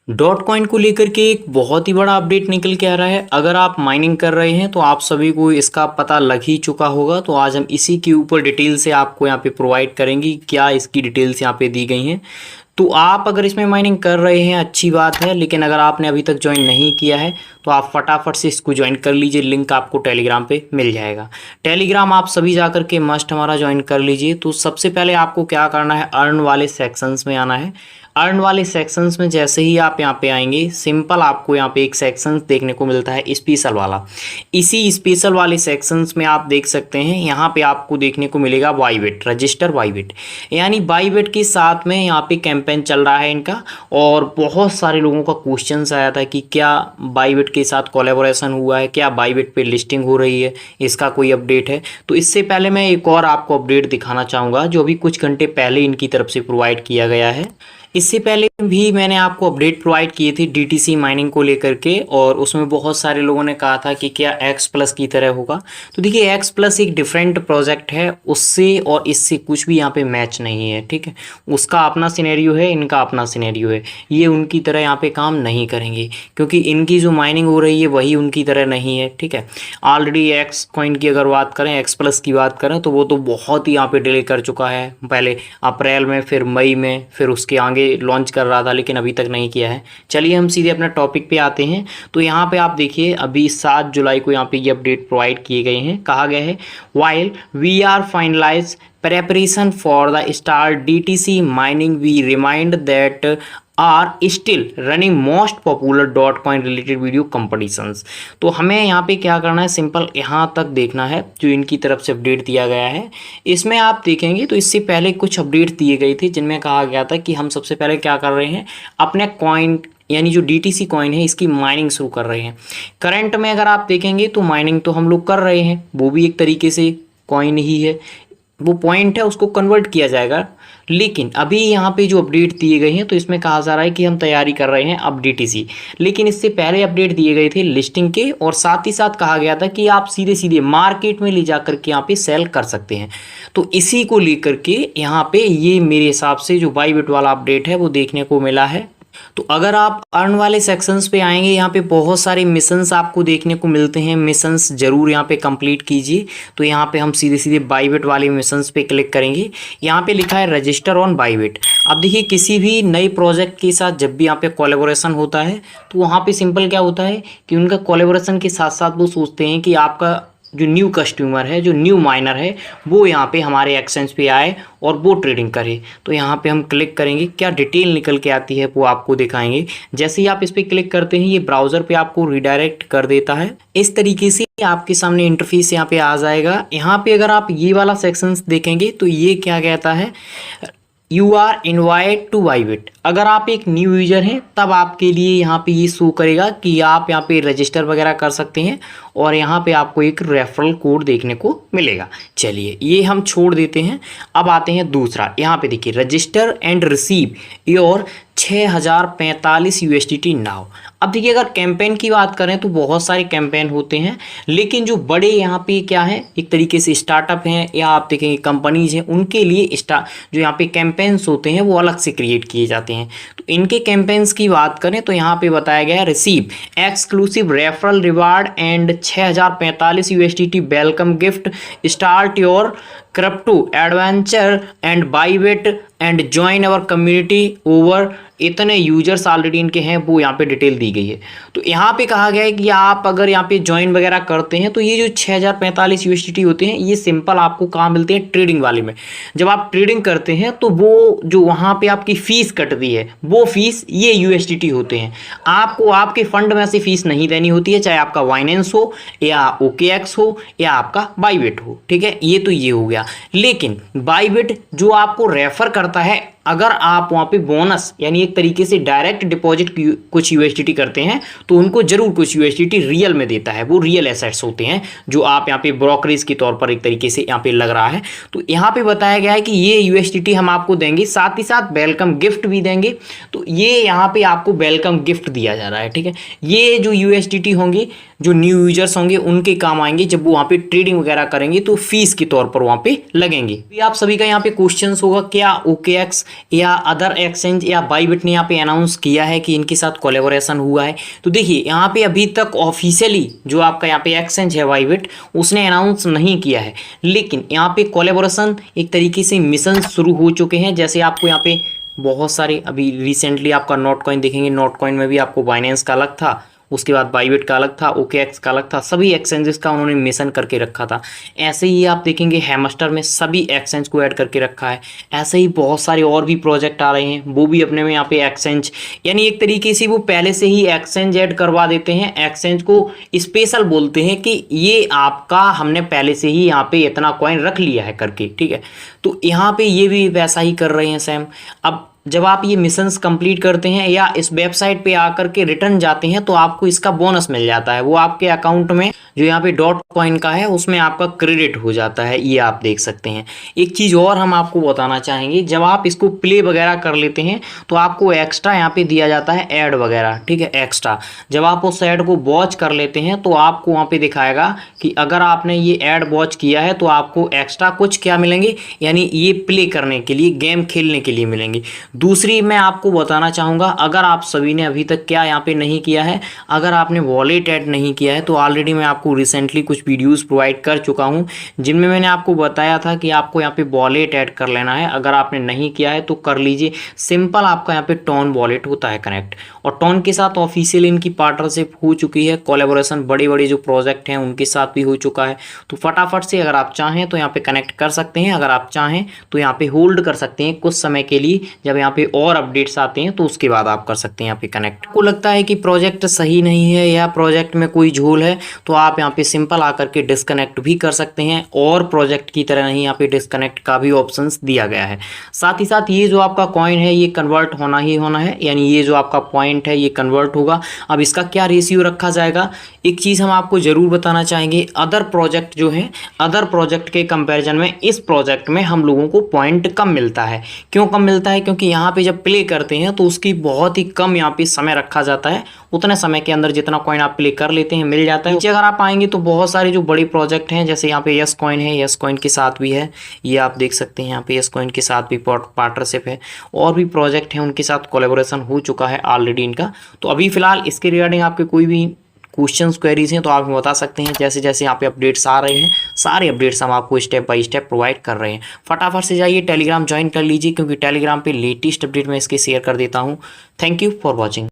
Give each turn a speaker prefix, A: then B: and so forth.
A: Dot coin को लेकर के एक बहुत ही बड़ा अपडेट निकल के आ रहा है। अगर आप माइनिंग कर रहे हैं तो आप सभी को इसका पता लग ही चुका होगा। तो आज हम इसी के ऊपर डिटेल से आपको यहाँ पे प्रोवाइड करेंगे, क्या इसकी डिटेल्स यहाँ पे दी गई हैं। तो आप अगर इसमें माइनिंग कर रहे हैं अच्छी बात है, लेकिन अगर आपने अभी तक ज्वाइन नहीं किया है तो आप फटाफट से इसको ज्वाइन कर लीजिए। लिंक आपको टेलीग्राम पे मिल जाएगा। टेलीग्राम आप सभी जा कर के मस्ट हमारा ज्वाइन कर लीजिए। तो सबसे पहले आपको क्या करना है, अर्न वाले सेक्शंस में आना है। अर्न वाले सेक्शंस में जैसे ही आप यहाँ पे आएंगे, सिंपल आपको यहाँ पे एक सेक्शन देखने को मिलता है स्पेशल वाला। इसी स्पेशल वाले सेक्शंस में आप देख सकते हैं, यहाँ पे आपको देखने को मिलेगा बाईबिट, रजिस्टर बाईबिट। यानी बाईबिट के साथ में यहाँ पे कैंपेन चल रहा है इनका। और बहुत सारे लोगों का क्वेश्चन आया था कि क्या बाईबिट के साथ कोलैबोरेशन हुआ है, क्या बाईबिट पे लिस्टिंग हो रही है, इसका कोई अपडेट है। तो इससे पहले मैं एक और आपको अपडेट दिखाना चाहूँगा जो अभी कुछ घंटे पहले इनकी तरफ से प्रोवाइड किया गया है। इससे पहले भी मैंने आपको अपडेट प्रोवाइड किए थे डीटीसी माइनिंग को लेकर के, और उसमें बहुत सारे लोगों ने कहा था कि क्या एक्स प्लस की तरह होगा। तो देखिए, एक्स प्लस एक डिफरेंट प्रोजेक्ट है, उससे और इससे कुछ भी यहाँ पे मैच नहीं है। ठीक है, उसका अपना सिनेरियो है, इनका अपना सिनेरियो है। ये उनकी तरह यहाँ पे काम नहीं करेंगे, क्योंकि इनकी जो माइनिंग हो रही है वही उनकी तरह नहीं है। ठीक है, ऑलरेडी एक्स कॉइन की अगर बात करें, एक्स प्लस की बात करें, तो वो तो बहुत ही यहाँ पे डिले कर चुका है। पहले अप्रैल में, फिर मई में, फिर उसके आगे लॉन्च कर रहा था, लेकिन अभी तक नहीं किया है। चलिए हम सीधे अपना टॉपिक पे आते हैं। तो यहाँ पे आप देखिए, अभी 7 जुलाई को यहाँ पे ये अपडेट प्रोवाइड किए गए हैं। कहा गया है, while we are finalize preparation for the start DTC mining, we remind that are still running most popular Dotcoin related video competitions। तो हमें यहाँ पे क्या करना है, सिंपल यहाँ तक देखना है जो इनकी तरफ से अपडेट दिया गया है। इसमें आप देखेंगे तो इससे पहले कुछ अपडेट दिए गए थे जिनमें कहा गया था कि हम सबसे पहले क्या कर रहे हैं, अपने कॉइन यानी जो DTC कॉइन है इसकी माइनिंग शुरू कर रहे हैं। करंट में अगर आप देखेंगे तो माइनिंग तो हम लोग कर रहे हैं, वो भी एक तरीके से कॉइन ही है, वो पॉइंट है, उसको कन्वर्ट किया जाएगा। लेकिन अभी यहाँ पे जो अपडेट दिए गए हैं तो इसमें कहा जा रहा है कि हम तैयारी कर रहे हैं अब DTC। लेकिन इससे पहले अपडेट दिए गए थे लिस्टिंग के, और साथ ही साथ कहा गया था कि आप सीधे सीधे मार्केट में ले जाकर के यहाँ पे सेल कर सकते हैं। तो इसी को लेकर के यहाँ पे ये मेरे हिसाब से जो बाईबिट वाला अपडेट है वो देखने को मिला है। तो अगर आप अर्न वाले सेक्शंस पे आएंगे, यहाँ पे बहुत सारे मिशंस आपको देखने को मिलते हैं। मिशंस जरूर यहाँ पे कंप्लीट कीजिए। तो यहाँ पे हम सीधे सीधे बाईबिट वाले मिशंस पे क्लिक करेंगे। यहाँ पे लिखा है रजिस्टर ऑन बाईबिट। अब देखिए, किसी भी नए प्रोजेक्ट के साथ जब भी यहाँ पे कोलैबोरेशन होता है तो वहाँ पे सिंपल क्या होता है कि उनका कोलैबोरेशन के साथ साथ वो सोचते हैं कि आपका जो न्यू कस्टमर है, जो न्यू माइनर है, वो यहाँ पे हमारे एक्सचेंज पे आए और वो ट्रेडिंग करे। तो यहाँ पे हम क्लिक करेंगे, क्या डिटेल निकल के आती है वो आपको दिखाएंगे। जैसे ही आप इस पर क्लिक करते हैं, ये ब्राउज़र पे आपको रिडायरेक्ट कर देता है। इस तरीके से आपके सामने इंटरफेस यहाँ पे आ जाएगा। यहाँ पे अगर आप ये वाला सेक्शन देखेंगे तो ये क्या कहता है, you are invite to Bybit. अगर आप एक न्यू यूजर हैं तब आपके लिए यहाँ पे ये शो करेगा कि आप यहाँ पे रजिस्टर वगैरह कर सकते हैं, और यहाँ पे आपको एक रेफरल कोड देखने को मिलेगा। चलिए ये हम छोड़ देते हैं। अब आते हैं दूसरा। यहाँ पे देखिए, register and receive your 6045 USDT now. अब देखिए, अगर कैंपेन की बात करें तो बहुत सारे कैंपेन होते हैं, लेकिन जो बड़े यहाँ पे क्या है, एक तरीके से स्टार्टअप हैं या आप देखेंगे कंपनीज हैं, उनके लिए जो यहाँ पे कैंपेन्स होते हैं वो अलग से क्रिएट किए जाते हैं। तो इनके कैंपेन्स की बात करें तो यहाँ पे बताया गया है, receive exclusive referral reward and 6045 USDT welcome gift, start your crypto adventure and Bybit and join our community. Over इतने यूजर्स ऑलरेडी इनके हैं, वो यहाँ पे डिटेल दी गई है। तो यहाँ पे कहा गया है कि आप अगर यहाँ पे ज्वाइन वगैरह करते हैं तो ये जो 6045 USDT होते हैं, ये सिंपल आपको कहाँ मिलते हैं, ट्रेडिंग वाले में। जब आप ट्रेडिंग करते हैं तो वो जो वहाँ पे आपकी फ़ीस कटती है, वो फीस ये USDT होते हैं। आपको आपके फंड में से फीस नहीं देनी होती है, चाहे आपका बाइनेंस हो या OKX हो या आपका बाईबिट हो। ठीक है, ये तो ये हो गया। लेकिन बाईबिट जो आपको रेफर करता है, अगर आप वहाँ पे बोनस यानी एक तरीके से डायरेक्ट डिपॉजिट कुछ USDT करते हैं तो उनको जरूर कुछ USDT रियल में देता है। वो रियल एसेट्स होते हैं जो आप यहाँ पे ब्रोकरेज के तौर पर एक तरीके से यहाँ पे लग रहा है। तो यहाँ पे बताया गया है कि ये USDT हम आपको देंगे, साथ ही साथ वेलकम गिफ्ट भी देंगे। तो ये यहाँ पे आपको वेलकम गिफ्ट दिया जा रहा है। ठीक है, ये जो USDT होंगे, जो न्यू यूजर्स होंगे, उनके काम आएंगे जब वो वहाँ पे ट्रेडिंग वगैरह करेंगे, तो फीस के तौर पर वहाँ पे लगेंगे। आप सभी का यहाँ पे क्वेश्चन होगा, क्या OKX या अदर एक्सचेंज या बाईबिट ने यहाँ पे अनाउंस किया है कि इनके साथ कोलेबोरेशन हुआ है? तो देखिए यहाँ पे अभी तक ऑफिशियली जो आपका यहाँ पे एक्सचेंज है बाईबिट, उसने अनाउंस नहीं किया है, लेकिन यहाँ पे कोलेबोरेशन एक तरीके से मिशन शुरू हो चुके हैं। जैसे आपको यहाँ पे बहुत सारे अभी रिसेंटली आपका नोट कॉइन देखेंगे, नोट कॉइन में भी आपको बाइनेंस का अलग था, उसके बाद बाईबिट का अलग था, OKX का अलग था, सभी एक्सचेंजेस का उन्होंने मिशन करके रखा था। ऐसे ही आप देखेंगे हैमस्टर में सभी एक्सचेंज को ऐड करके रखा है। ऐसे ही बहुत सारे और भी प्रोजेक्ट आ रहे हैं, वो भी अपने में यहाँ पे एक्सचेंज, यानी एक तरीके से वो पहले से ही एक्सचेंज ऐड करवा देते हैं। एक्सचेंज को स्पेशल बोलते हैं कि ये आपका हमने पहले से ही यहाँ पे इतना कॉइन रख लिया है करके, ठीक है। तो यहाँ पे ये भी वैसा ही कर रहे हैं सेम। अब जब आप ये मिशंस कंप्लीट करते हैं या इस वेबसाइट पे आकर के रिटर्न जाते हैं तो आपको इसका बोनस मिल जाता है, वो आपके अकाउंट में जो यहाँ पे डॉट कॉइन का है उसमें आपका क्रेडिट हो जाता है, ये आप देख सकते हैं। एक चीज़ और हम आपको बताना चाहेंगे, जब आप इसको प्ले वगैरह कर लेते हैं तो आपको एक्स्ट्रा यहाँ पे दिया जाता है ऐड वगैरह, ठीक है, एक्स्ट्रा। जब आप उस ऐड को वॉच कर लेते हैं तो आपको वहाँ पे दिखाएगा कि अगर आपने ये ऐड वॉच किया है तो आपको एक्स्ट्रा कुछ क्या मिलेंगे, यानी ये प्ले करने के लिए, गेम खेलने के लिए मिलेंगे। दूसरी मैं आपको बताना चाहूँगा, अगर आप सभी ने अभी तक क्या यहाँ पे नहीं किया है, अगर आपने वॉलेट ऐड नहीं किया है तो ऑलरेडी मैं आपको रिसेंटली कुछ वीडियोस प्रोवाइड कर चुका हूँ जिनमें मैंने आपको बताया था कि आपको यहाँ पे वॉलेट ऐड कर लेना है। अगर आपने नहीं किया है तो कर लीजिए, सिंपल आपका यहाँ पे टोन वॉलेट होता है कनेक्ट, और टोन के साथ ऑफिशियल इनकी पार्टनरशिप हो चुकी है, कोलैबोरेशन बड़े बड़े जो प्रोजेक्ट हैं उनके साथ भी हो चुका है। तो फटाफट से अगर आप चाहें तो यहाँ पे कनेक्ट कर सकते हैं, अगर आप चाहें तो यहाँ पे होल्ड कर सकते हैं कुछ समय के लिए, जब यहाँ पे और अपडेट्स आते हैं तो उसके बाद आप कर सकते हैं यहाँ पे कनेक्ट। आपको लगता है कि प्रोजेक्ट सही नहीं है या प्रोजेक्ट में कोई झोल है तो आप यहाँ पे सिंपल आकर के डिस्कनेक्ट भी कर सकते हैं, और प्रोजेक्ट की तरह नहीं यहाँ पे डिस्कनेक्ट का भी ऑप्शंस दिया गया है। साथ ही साथ ये जो आपका कॉइन है ये कन्वर्ट होना ही होना है, यानी ये जो आपका पॉइंट है ये कन्वर्ट होगा। अब इसका क्या रेशियो रखा जाएगा, एक चीज़ हम आपको ज़रूर बताना चाहेंगे, अदर प्रोजेक्ट जो है, अदर प्रोजेक्ट के कंपैरिजन में इस प्रोजेक्ट में हम लोगों को पॉइंट कम मिलता है। क्यों कम मिलता है, क्योंकि यहाँ पे जब प्ले करते हैं तो उसकी बहुत ही कम यहाँ पे समय रखा जाता है, उतने समय के अंदर जितना कॉइन आप प्ले कर लेते हैं मिल जाता है। नीचे अगर आप आएंगे तो बहुत सारे जो बड़े प्रोजेक्ट हैं, जैसे यहाँ पे यस कॉइन है, यस कॉइन के साथ भी है, ये आप देख सकते हैं यहाँ पे यस कॉइन के साथ भी पार्टनरशिप है, और भी प्रोजेक्ट हैं उनके साथ कोलैबोरेशन हो चुका है ऑलरेडी इनका। तो अभी फिलहाल इसके रिगार्डिंग आपके कोई भी क्वेश्चंस क्वेरीज हैं तो आप हमें बता सकते हैं। जैसे जैसे यहाँ पे अपडेट्स आ रहे हैं सारे अपडेट्स हम आपको स्टेप बाय स्टेप प्रोवाइड कर रहे हैं। फटाफट से जाइए टेलीग्राम ज्वाइन कर लीजिए, क्योंकि टेलीग्राम पे लेटेस्ट अपडेट मैं इसके शेयर कर देता हूँ। Thank you for watching.